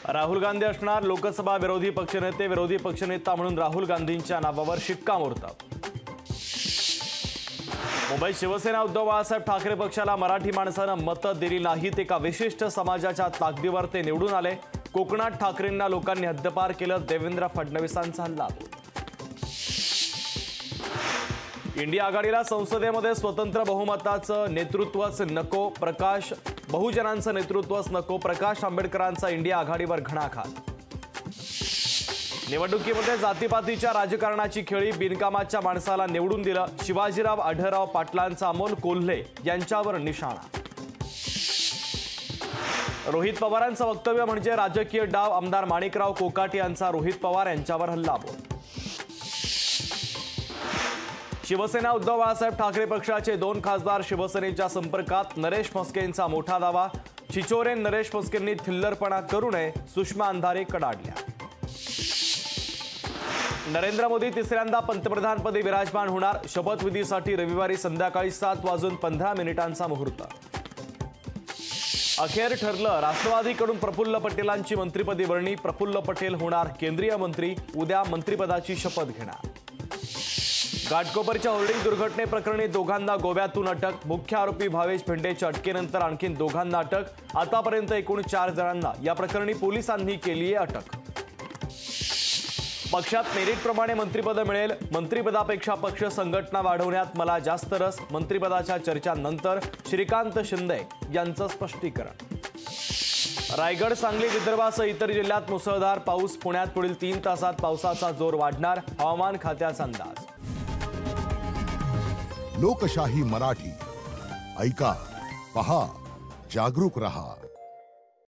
राहुल गांधी असणार लोकसभा विरोधी पक्षनेता म्हणून राहुल गांधींच्या नावावर शिक्कामोर्तब। मुंबईत शिवसेना उद्धव बाळासाहेब ठाकरे पक्षाला मराठी माणसानं मतं दिली नाहीत। एका विशिष्ट समाजाच्या ताकदीवर ते निवडून आले। कोकणात ठाकरेंना लोकांनी हद्दपार केलं, देवेंद्र फडणवीसांचा हल्ला। इंडिया आघाडीला संसदेमध्ये स्वतंत्र बहुमताचं नेतृत्वच नको, बहुजनांचं नेतृत्वच नको, प्रकाश आंबेडकरांचा इंडिया आघाडीवर घणाघात। निवडणुकीमध्ये जातीपातीच्या राजकारणाची खेळी, बिनकामाच्या माणसाला निवडून दिलं, शिवाजीराव आढळराव पाटलांचा अमोल कोल्हे यांच्यावर निशाणा। रोहित पवारांचं वक्तव्य म्हणजे राजकीय डाव, आमदार माणिकराव कोकाटे यांचा रोहित पवार यांच्यावर हल्लाबोल। शिवसेना उद्धव बाळासाहेब ठाकरे पक्षाचे 2 खासदार शिवसेनेच्या संपर्कात, नरेश म्हस्केंचा मोठा दावा। चिचोरे नरेश म्हस्केंनी थिल्लरपणा करू नये, सुषमा अंधारे कडाडल्या। नरेंद्र मोदी तिसऱ्यांदा पंतप्रधानपदी विराजमान होणार, शपथविधीसाठी रविवारी संध्याकाळी 7:15 मुहूर्त। अखेर ठरलं, राष्ट्रवादीकडून प्रफुल्ल पटेलांची मंत्रिपदी वर्णी, प्रफुल्ल पटेल होणार केंद्रीय मंत्री, उद्या मंत्रिपदाची शपथ घेणार। घाटकोपरच्या होर्डिंग दुर्घटनेप्रकरणी दोघांना गोव्यातून अटक, मुख्य आरोपी भावेश भेंडेच्या अटकेनंतर आणखी दोघांना अटक, आतापर्यंत एकूण 4 जणांना या प्रकरणी पोलिसांनी केली आहे अटक। पक्षात मेरिटप्रमाणे मंत्रिपद मिळेल, मंत्रिपदापेक्षा पक्ष संघटना वाढवण्यात मला जास्त रस, मंत्रिपदाच्या चर्चांनंतर श्रीकांत शिंदे यांचं स्पष्टीकरण। रायगड, सांगली, विदर्भासह इतर जिल्ह्यात मुसळधार पाऊस, पुण्यात पुढील 3 तासात पावसाचा जोर वाढणार, हवामान खात्याचा अंदाज। लोकशाही मराठी ऐका, पहा, जागरूक रहा।